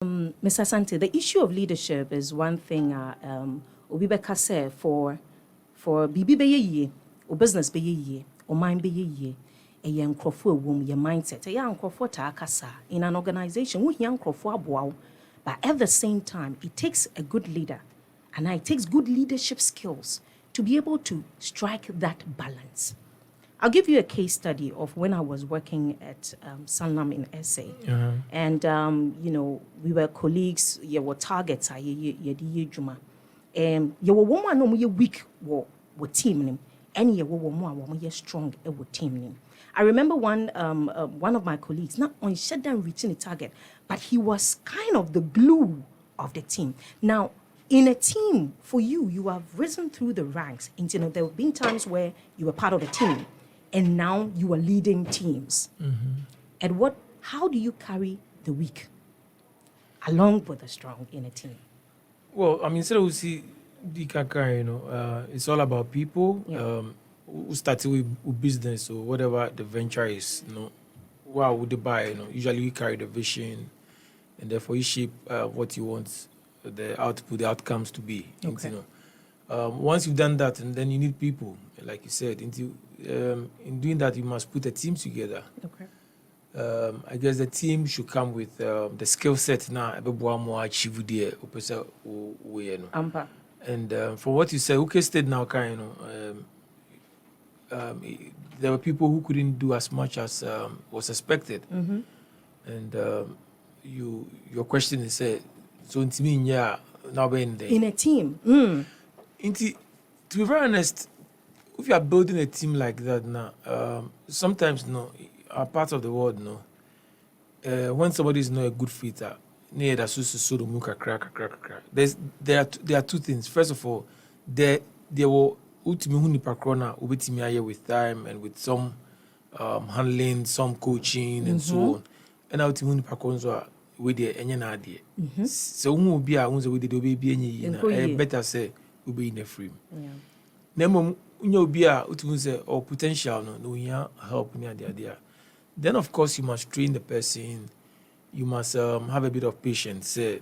Mr. Asante, the issue of leadership is one thing. Obi beka say for bibi be ye, or business be ye, or mind be ye, a young crofo womb your mindset, a young crofo ta akasa in an organization with young crofo wow. But at the same time, it takes a good leader, and it takes good leadership skills to be able to strike that balance. I'll give you a case study of when I was working at Sanlam in SA. And, we were colleagues, you were targets, you juma. You were one no weak with team, and you were more strong with team. I remember one of my colleagues, not on shut down reaching the target, but he was kind of the glue of the team. Now, in a team, for you have risen through the ranks. There have been times where you were part of the team, and now you are leading teams. And how do you carry the weak along with the strong in a team? Well, I mean, so we see the kaka, it's all about people. Yeah. Who started with business or whatever the venture is, Wow, would they buy, usually we carry the vision, and therefore you shape what you want the output, the outcomes to be. Okay. Once you've done that, and then you need people, like you said, in doing that, you must put a team together. Okay. I guess the team should come with the skill set now. Achieve there, and from what you said, UK State now, there were people who couldn't do as much as was expected. And your question is, so in me, yeah, now in a team. To be very honest, if you are building a team like that now, sometimes a part of the world, when somebody is not a good fitter, there are two things. First of all, there were ultimately with time and with some handling, some coaching and so on. And ultimately with the idea. So who will be a better say will be in a frame. Nemo be a or potential no help near the idea. Then of course you must train the person. You must have a bit of patience. Say,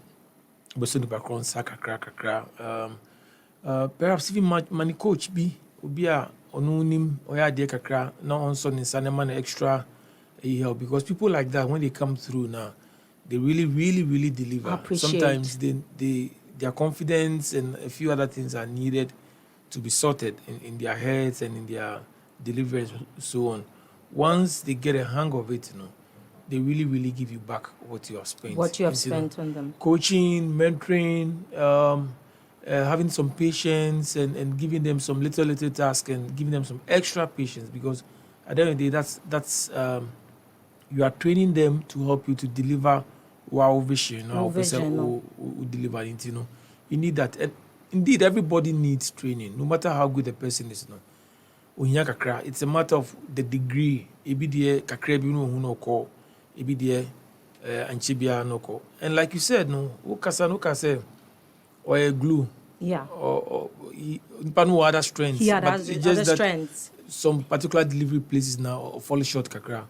perhaps even money coach be a onunim or idea kakra no on son in Saneman extra help, because people like that when they come through now, they really deliver. Appreciate. Sometimes their confidence and a few other things are needed to be sorted in their heads and in their delivery and so on. Once they get a hang of it, they really give you back what you have spent. What you have spent on them. Coaching, mentoring, having some patience and giving them some little tasks and giving them some extra patience, because at the end of the day, that's you are training them to help you to deliver wow vision. Deliver it, You need that. And indeed, everybody needs training, no matter how good the person is. It's a matter of the degree. And like you said, or a glue. Yeah. Or other strengths. He had but other it's just that strengths. some particular delivery places now fall short kakra.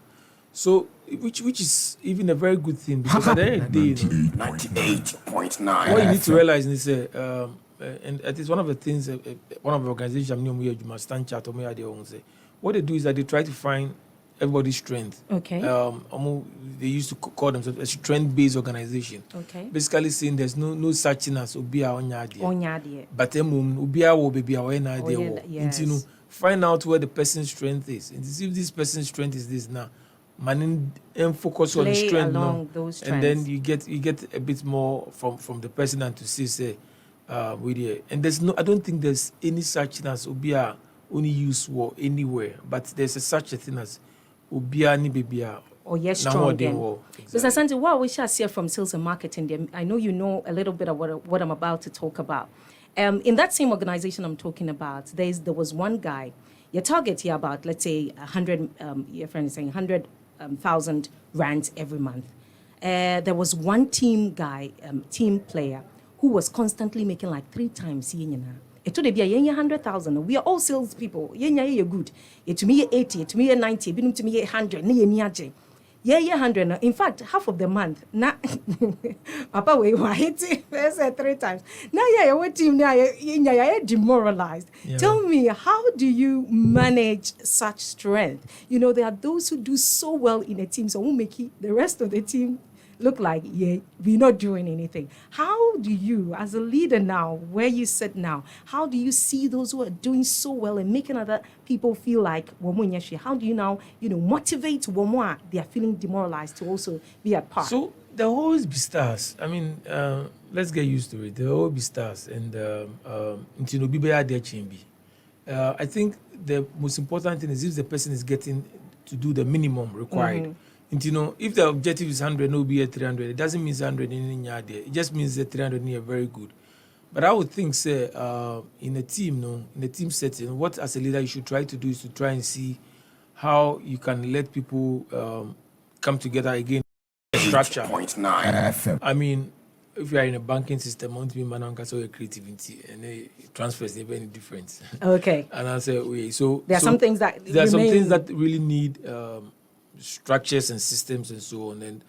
So, which is even a very good thing, because at the end of the day, 98.9. what you need to realize is, and it is one of the things, one of the organizations you must stand chat what they do is that they try to find everybody's strength. Okay. They used to call themselves a strength-based organization. Okay. Basically saying there's no such thing as ubia onyadie. Onyadie. But ubia wo baby awenadie. Yes. Find out where the person's strength is. And to see if this person's strength is this now, man, and focus on the strength now, and then you get a bit more from the person and to see with it. And I don't think there's any such thing as ubia only use war anywhere, but there's such a thing as ubia ni bibia. Oh, yes, strong again. Exactly. Mr. Asante, what we shall see from sales and marketing, I know you know a little bit of what I'm about to talk about. In that same organization I'm talking about, there was one guy, your target here about, let's say, 100, your friend is saying 100,000 rands every month. There was one team player, who was constantly making like 3 times. It would be a 100,000. We are all salespeople. You're good. It to me 80, to me 90, to me 100. yeah, 100. In fact, half of the month. Now, Papa, we were hitting 3 times. Now, yeah, what team now? You're demoralized. Yeah. Tell me, how do you manage such strength? You know, there are those who do so well in a team, so who make the rest of the team look like, yeah, we're not doing anything. How do you, as a leader now, where you sit now, how do you see those who are doing so well and making other people feel like, how do you now, motivate Womwa, they are feeling demoralized to also be a part? So there will always be stars. I mean, let's get used to it. There will always be stars. And I think the most important thing is if the person is getting to do the minimum required. And if the objective is 100, no be at 300, it doesn't mean it's 100 in there. It just means that 300 is very good. But I would think, say, in a team, in a team setting, what as a leader you should try to do is to try and see how you can let people come together again. Structure. 8.9 I mean, if you are in a banking system, I want to be man so creativity and transfers never any difference. Okay. And I say, wait, so there are some things that really need structures and systems and so on, and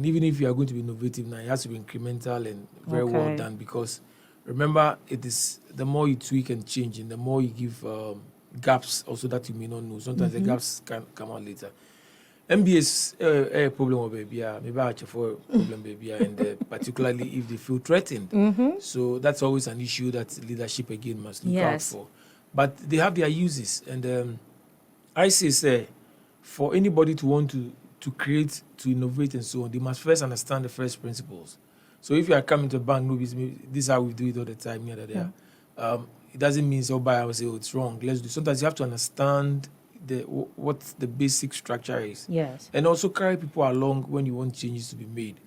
even if you are going to be innovative now, it has to be incremental and very well done, because remember, it is the more you tweak and change and the more you give gaps also that you may not know. Sometimes the gaps can come out later. MBA's a problem or baby, maybe I for a problem baby, and particularly if they feel threatened. So that's always an issue that leadership again must look out for. But they have their uses, and I say for anybody to want to create, to innovate and so on, they must first understand the first principles. So if you are coming to a bank, no, this is how we do it all the time. It doesn't mean so by I will say, oh, it's wrong. Let's do. Sometimes you have to understand what the basic structure is. Yes. And also carry people along when you want changes to be made.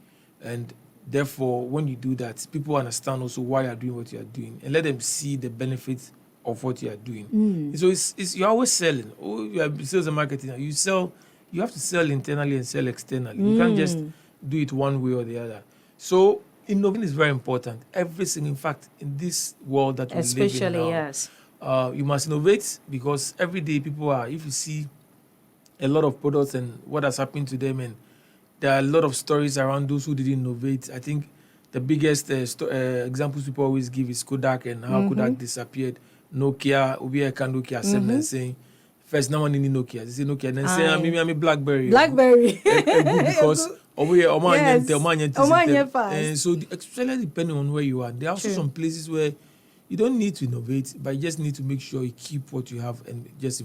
And therefore, when you do that, people understand also why you are doing what you are doing, and let them see the benefits of what you are doing. So it's you're always selling. Oh, you are sales and marketing. You sell. You have to sell internally and sell externally. You can't just do it one way or the other. So innovation is very important. Everything, in fact, in this world that we live in now, yes. You must innovate, because every day people are. If you see a lot of products and what has happened to them, and there are a lot of stories around those who didn't innovate. I think the biggest examples people always give is Kodak and how Kodak disappeared. Nokia, Ubia Kandokia, saying, first, no one in Nokia. They say Nokia, then say, I'm a BlackBerry. BlackBerry. Because fast. And so, especially depending on where you are, there are also some places where you don't need to innovate, but you just need to make sure you keep what you have and just,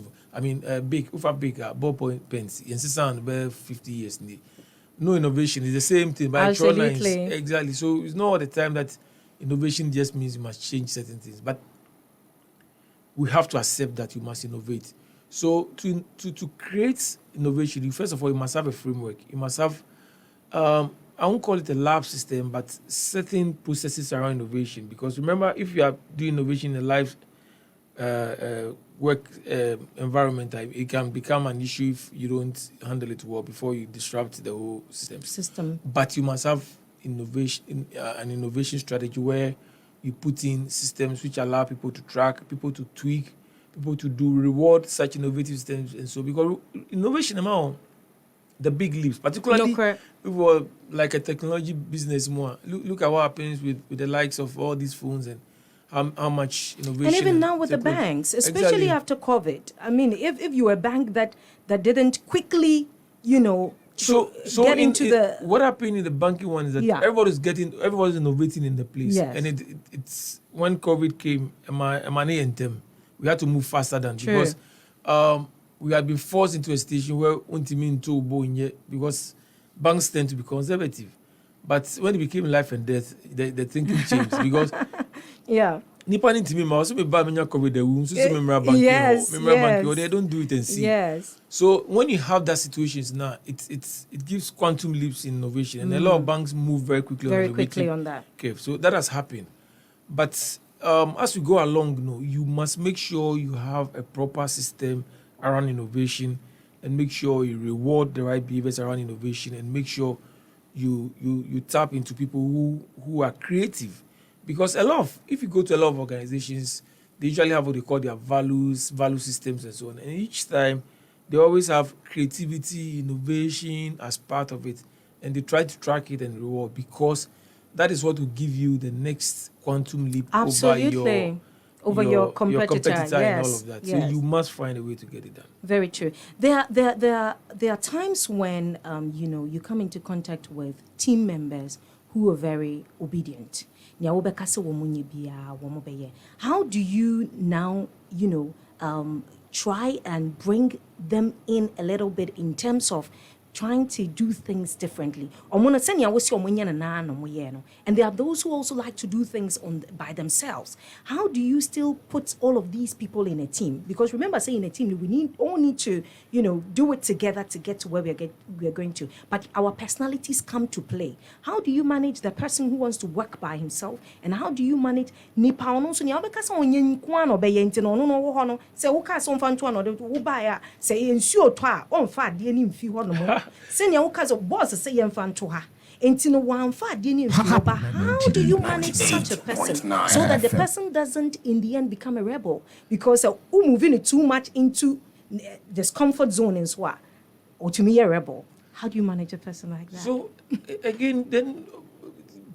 big ballpoint pens, and about 50 years. No innovation is the same thing. But absolutely. Exactly. So it's not all the time that innovation just means you must change certain things. But we have to accept that you must innovate. So to create innovation, first of all, you must have a framework. You must have, I won't call it a lab system, but certain processes around innovation. Because remember, if you are doing innovation in a live work environment, it can become an issue if you don't handle it well before you disrupt the whole system. But you must have innovation, an innovation strategy where you put in systems which allow people to track, people to tweak, people to do reward such innovative systems. And so, because innovation among the big leaps, particularly if we're like a technology business more, look at what happens with the likes of all these phones and how much innovation. And even now with the banks, especially after COVID. I mean, if you were a bank that didn't quickly, get into the... What happened in the banking one is that everybody's innovating in the place. Yes. And it's when COVID came, we had to move faster than because we had been forced into a situation where because banks tend to be conservative. But when it became life and death, the thinking changed because Nipa need to me also be bad when you cover the wounds. They don't do it and see. Yes. So when you have that situations now, it gives quantum leaps in innovation, and a lot of banks move very quickly on that. Okay, so that has happened. But as we go along, you must make sure you have a proper system around innovation, and make sure you reward the right behaviors around innovation, and make sure you tap into people who are creative. Because if you go to a lot of organizations, they usually have what they call their value systems and so on. And each time they always have creativity, innovation as part of it, and they try to track it and reward because that is what will give you the next quantum leap Absolutely. Over your competitor, and all yes, of that. yes. So you must find a way to get it done. Very true. There are times when you come into contact with team members who are very obedient. How do you now try and bring them in a little bit in terms of trying to do things differently? And there are those who also like to do things by themselves. How do you still put all of these people in a team? Because remember, saying in a team, we all need to, do it together to get to where we are going to. But our personalities come to play. How do you manage the person who wants to work by himself? And how do you manage nipa ono so nya obekasa onye nkwa no be yenti no no wo ho no se wo ka so mfa nto ano de wo ba ya se ensuo to a onfa ade ni mfi ho no mo se nya wo ka so boss se ye mfa nto ha enti no wanfa ade ni mfi ho ba. How do you manage such a person so that the person doesn't in the end become a rebel because moving it too much into this comfort zone is what or to me a rebel? How do you manage a person like that? So again, then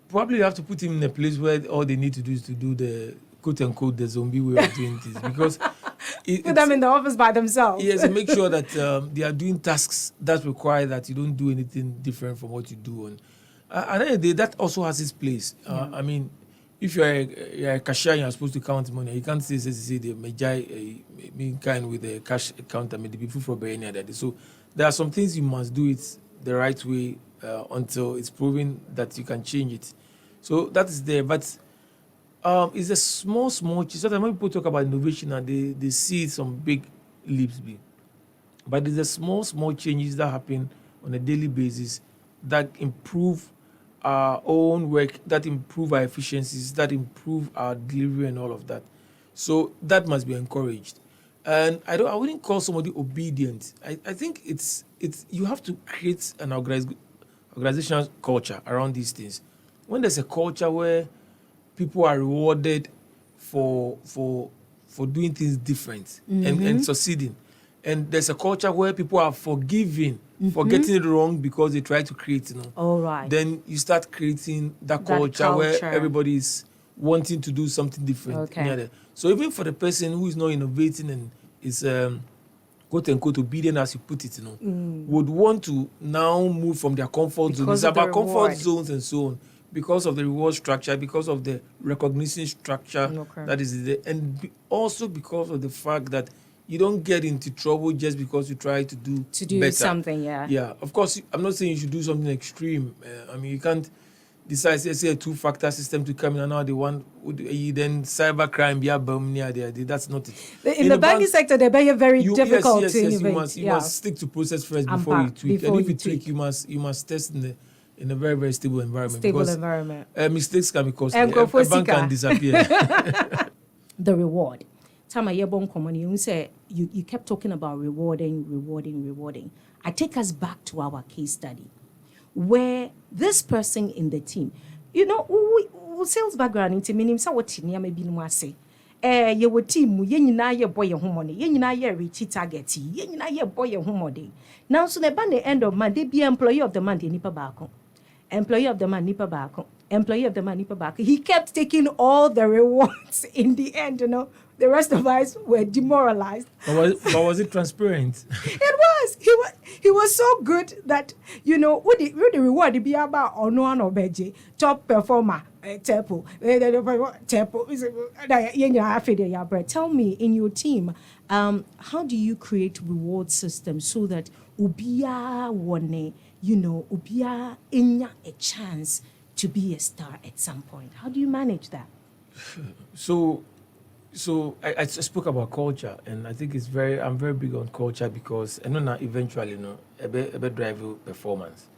probably you have to put him in a place where all they need to do is to do the quote unquote the zombie way of doing things because put them in the office by themselves. Yes, and make sure that they are doing tasks that require that you don't do anything different from what you do. And at the end of the day, that also has its place. I mean, if you're a cashier and you're supposed to count money, you can't say the Majai kind with the cash counter, maybe people for any other day. So there are some things you must do it the right way until it's proven that you can change it. So that is there. But it's a small change. Sometimes when people talk about innovation and they see some big leaps. But it's a small changes that happen on a daily basis that improve our own work, that improve our efficiencies, that improve our delivery and all of that. So that must be encouraged. And I wouldn't call somebody obedient. I think it's you have to create an organizational culture around these things. When there's a culture where people are rewarded for doing things different and succeeding, and there's a culture where people are forgiving for getting it wrong because they try to create, All right. Then you start creating that culture where everybody is wanting to do something different. Okay. So even for the person who is not innovating and is quote unquote obedient, as you put it, would want to now move from their comfort zone. It's about comfort zones and so on. Because of the reward structure, because of the recognition structure that is there, and also because of the fact that you don't get into trouble just because you try to do better. Something, yeah. Yeah, of course, I'm not saying you should do something extreme. I mean, you can't decide, say, a two-factor system to come in and now they want, then cybercrime, that's not it. In the banking sector, they're very difficult to innovate. You must stick to process first before you tweak. And if you tweak, you must test in a very, very stable environment. Mistakes can be costly. A bank can disappear. The reward. Tama yebon common, you say you kept talking about rewarding. I take us back to our case study where this person in the team, we sales background into meaning so what near maybe no say. Your team, na ye boy your money, na ye reach target, na ye boy your money. Now so the end of month, they be employee of the month in Nipa Bako. Employee of the month, Nipa Bako. Employee of the month, Nipa Bako. He kept taking all the rewards in the end, The rest of us were demoralized. But was it transparent? It was. He was so good that, what the reward be about no beje top performer, Tepo. Tell me, in your team, how do you create reward systems so that ubia one, ubia inya a chance to be a star at some point? How do you manage that? So I spoke about culture, and I think I'm very big on culture because I know now eventually, a drive performance,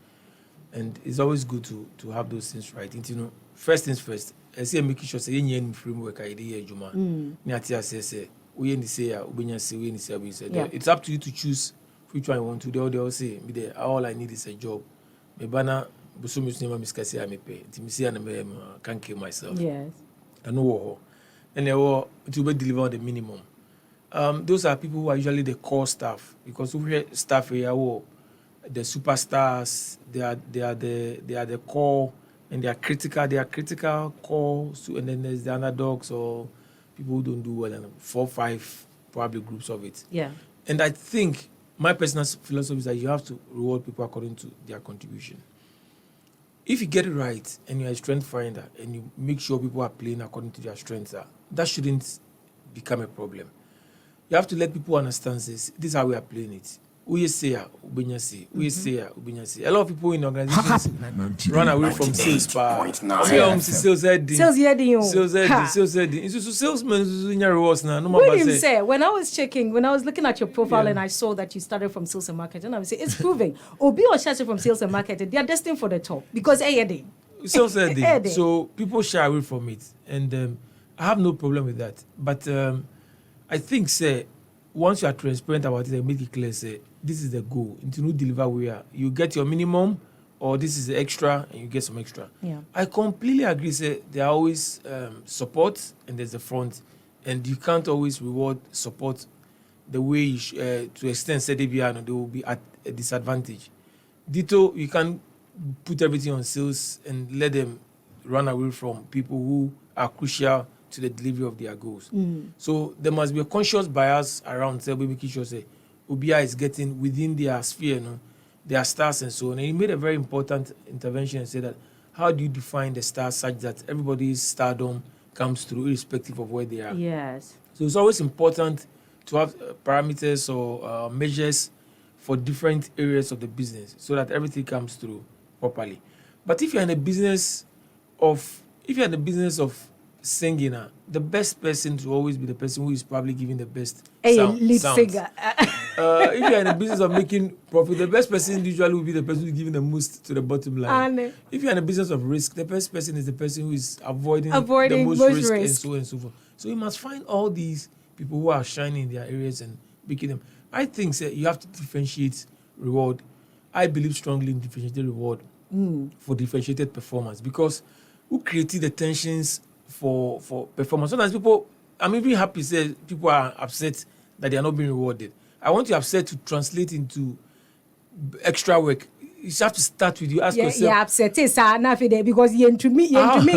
and it's always good to have those things right. And, first things first. I say making sure say any framework I did Juma. We it's up to you to choose which one you want to do. They all say all I need is a job. Me bana busumis nema miskasi ame pay. Timisi and can't kill myself. Yes. I know. And they were to be deliver the minimum. those are people who are usually the core staff, because over staff here, the superstars, they are the core, and they are critical core. So, and then there's the underdogs or people who don't do well, and 4 or 5 probably groups of it. Yeah. And I think my personal philosophy is that you have to reward people according to their contribution. If you get it right and you're a strength finder and you make sure people are playing according to their strengths, that shouldn't become a problem. You have to let people understand this is how we are playing it. We say, we say. A lot of people in organizations run away from sales. Sales heading. Salesmen in your rewards now. William said, when I was looking at your profile and I saw that you started from sales and marketing, I would say it's proving. Obi or Shashi from sales and marketing, they are destined for the top because sales heading. So people shy away from it, and I have no problem with that. But I think, say, once you are transparent about it and make it clear, say, this is the goal. Into no deliver where you get your minimum, or this is the extra and you get some extra. Yeah. I completely agree. Say there are always support and there's the front, and you can't always reward support the way you to extend CDBR, they will be at a disadvantage. Ditto, you can put everything on sales and let them run away from people who are crucial to the delivery of their goals. So there must be a conscious bias around making sure say OBI is getting within their sphere, their stars and so on. And he made a very important intervention and said that how do you define the stars such that everybody's stardom comes through irrespective of where they are? Yes. So it's always important to have parameters or measures for different areas of the business so that everything comes through properly. But if you're in the business of singing, the best person to always be the person who is probably giving the best lead sounds. singer. If you're in the business of making profit, the best person usually will be the person who's giving the most to the bottom line. If you're in the business of risk, the best person is the person who is avoiding the most risk and so on and so forth. So you must find all these people who are shining in their areas and making them. I think you have to differentiate reward. I believe strongly in differentiated reward for differentiated performance, because who created the tensions for performance? Sometimes people, I'm even happy say people are upset that they are not being rewarded. I want you upset to translate into extra work. You have to start with you. Ask yourself. Yeah, upset because you to me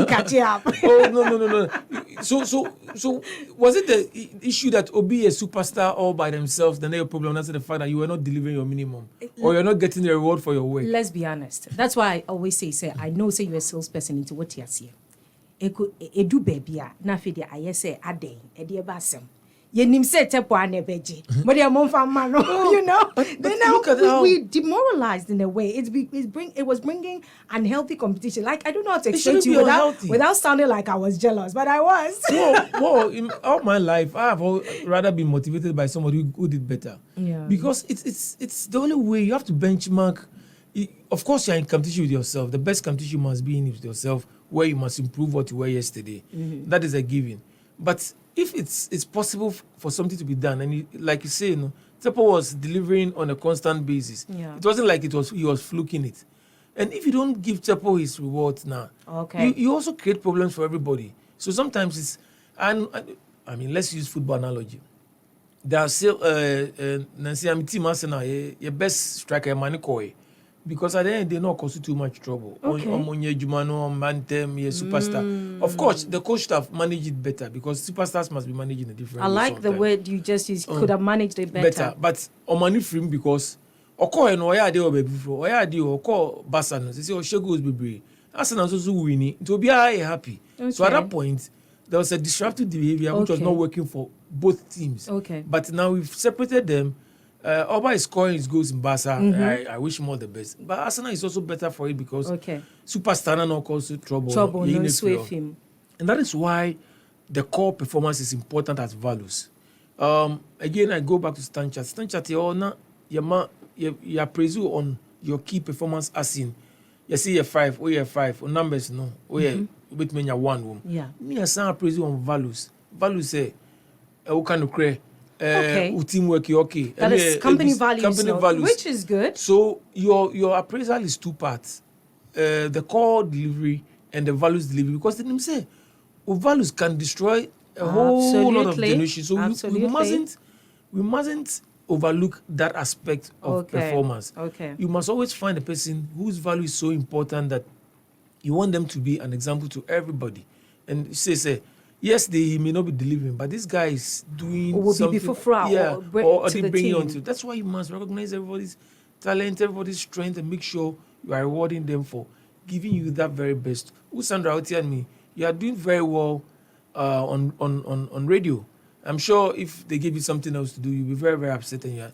catch up. Oh no. So was it the issue that Obi is a superstar all by themselves? Then your problem that's the fact that you were not delivering your minimum, or you're not getting the reward for your work. Let's be honest. That's why I always say I know you're a salesperson into what you see. Edu baby na fide ayese aden basem yenim say tepo anebeji but ya monfa man then now we demoralized in a way. It was bringing unhealthy competition. Like I don't know how to explain to you without sounding like I was jealous, but I was. Well, in all my life I have rather been motivated by somebody who did better. Yeah. Because it's the only way. You have to benchmark. Of course you're in competition with yourself. The best competition must be in with yourself, where you must improve what you were yesterday. That is a given. But if it's possible for something to be done, and like you say, Tepo was delivering on a constant basis. Yeah. It wasn't like he was fluking it. And if you don't give Tepo his rewards now, you also create problems for everybody. So sometimes it's, and I mean, let's use football analogy. There are still Nancy team Arsenal, your best striker, Manikoi. Because at the end, they not cause you too much trouble. Omonye Jumano, Mantem, superstar. Of course, the coach staff manage it better because superstars must be managed in a different way. I like the word you just used. Could have managed it better. But Omani free because Oko and Oya de Obebifro, Oya de Oko Basan, they say Oshego is baby. Arsenal also winning. It will be happy. Okay. So at that point, there was a disruptive behavior which was not working for both teams. Okay. But now we've separated them. Oba is scoring his goals in Barca. I wish him all the best. But Arsenal is also better for it because superstar now causes trouble. No swift him. And that is why the core performance is important as values. Again, I go back to Stanchat. Stanchat, you appraise you on your key performance as in, you see a 5, you're 5, or numbers, no, you bet me 1 room. Yeah. Me and Sam appraise you on values. Values say, who can create? Teamwork, that is company values, which is good. So your appraisal is 2 parts: the core delivery and the values delivery. Because they say, values can destroy a whole lot of Absolutely. generation. So we Absolutely. mustn't overlook that aspect of Okay. performance. Okay. You must always find a person whose value is so important that you want them to be an example to everybody. And say, yes, he may not be delivering, but this guy is doing Or will be something. before yeah, or bring or to they the bring you team. onto. That's why you must recognize everybody's talent, everybody's strength, and make sure you are rewarding them for giving you that very best. Sandra, out here me, you are doing very well on radio. I'm sure if they give you something else to do, you'll be very, very upset and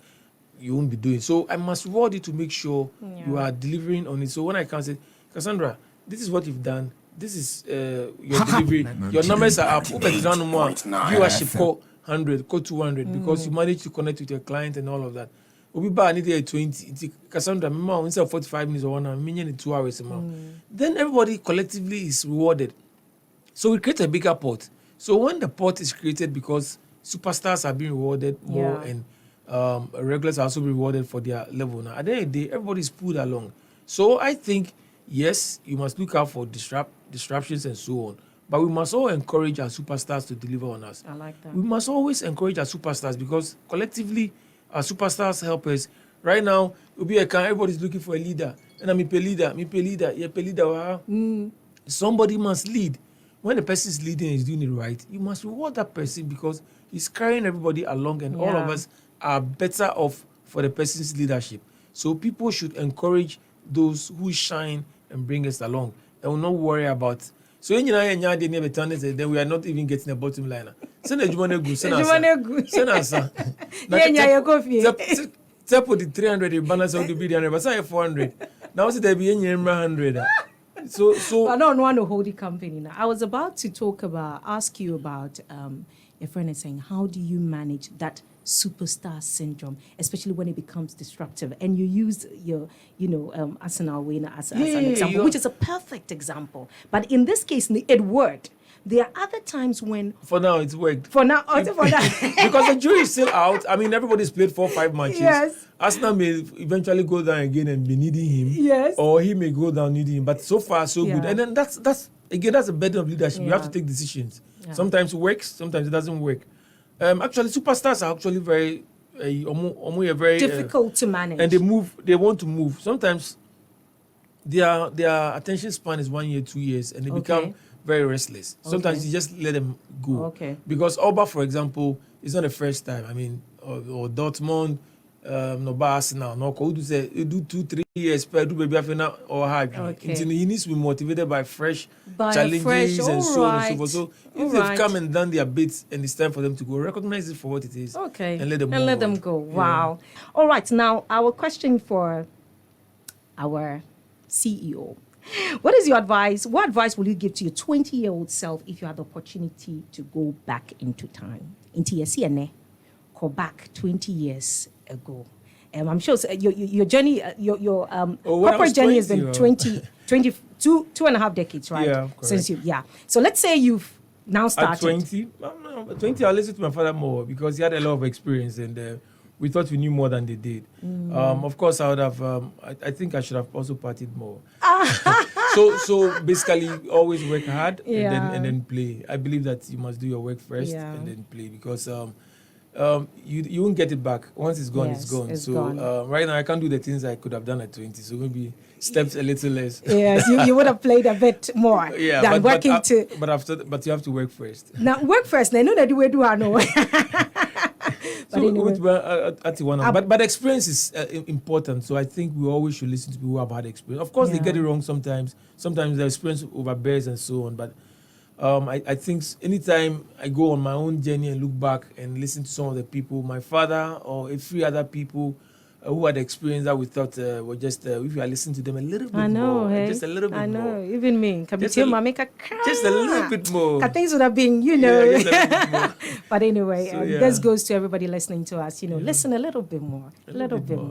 you won't be doing. So I must reward you to make sure you are delivering on it. So when I can say, Cassandra, this is what you've done. This is your delivery. Your numbers are up. Viewership call 100, call 200 because you managed to connect with your client and all of that. Obi ba need a 20. Cassandra, me instead of 45 minutes or 1 hour, me 2 hours. Then everybody collectively is rewarded. So we create a bigger pot. So when the pot is created because superstars are being rewarded more and regulars are also rewarded for their level now. At the end of the day, everybody is pulled along. So I think, yes, you must look out for disruptions and so on. But we must all encourage our superstars to deliver on us. I like that. We must always encourage our superstars because collectively, our superstars help us. Right now, everybody's looking for a leader. And I'm a leader. Wow. Somebody must lead. When the person is leading and is doing it right, you must reward that person because he's carrying everybody along and all of us are better off for the person's leadership. So people should encourage those who shine and bring us along. And will not worry about. So then we are not even getting a bottom liner. Send a Jumanegu. Send us. Tell the 300 in balance of the billion, but say 400. Now there be any 100. So I don't want to hold the company now. I was about to ask you about your friend is saying, how do you manage that superstar syndrome, especially when it becomes disruptive? And you use your, Arsenal winner as an example, which is a perfect example. But in this case, it worked. There are other times when... For now, it's worked. For now, for that. Because the jury is still out. I mean, everybody's played 4 or 5 matches. Yes. Arsenal may eventually go down again and be needing him. Yes. Or he may go down needing him. But so far, so good. And then that's a burden of leadership. You have to take decisions. Yeah. Sometimes it works, sometimes it doesn't work. Actually, superstars are actually very... very difficult to manage. And they want to move. Sometimes their attention span is 1 year, 2 years, and they become very restless. Sometimes you just let them go. Okay. Because Alba, for example, is not the first time. I mean, or Dortmund, no Arsenal, no Kodu say you do 2-3 years, but do baby after now or hard. He needs to be motivated by fresh challenges and so on and so forth. So if they've come and done their bits and it's time for them to go, recognize it for what it is. Okay. And let them let them go. Wow. All right. Now our question for our CEO. What is your advice? What advice will you give to your 20-year-old self if you had the opportunity to go back into time? Into your CNA, go back 20 years ago. I'm sure your journey, your corporate journey has been 2.5 decades, right? Yeah, correct. Since So let's say you've now started. At 20, at 20, I listened to my father more because he had a lot of experience and we thought we knew more than they did. Of course, I would have. I think I should have also partied more. So basically, always work hard and then play. I believe that you must do your work first and then play because you won't get it back. Once it's gone, it's gone. It's so gone. Right now, I can't do the things I could have done at 20. So maybe steps a little less. Yes, you would have played a bit more than working to. But you have to work first. Now work first. They know that we do. I know. But anyway. But experience is important. So I think we always should listen to people who have had experience. Of course, they get it wrong sometimes. Sometimes the experience overbears and so on. But I think anytime I go on my own journey and look back and listen to some of the people, my father or a few other people who had experience that we thought were just, if you are listening to them a little bit more. Hey? Just a little bit more. I know, even me. Just a little bit more. Things would have been, But anyway, this goes to everybody listening to us, listen a little bit more. A little bit more.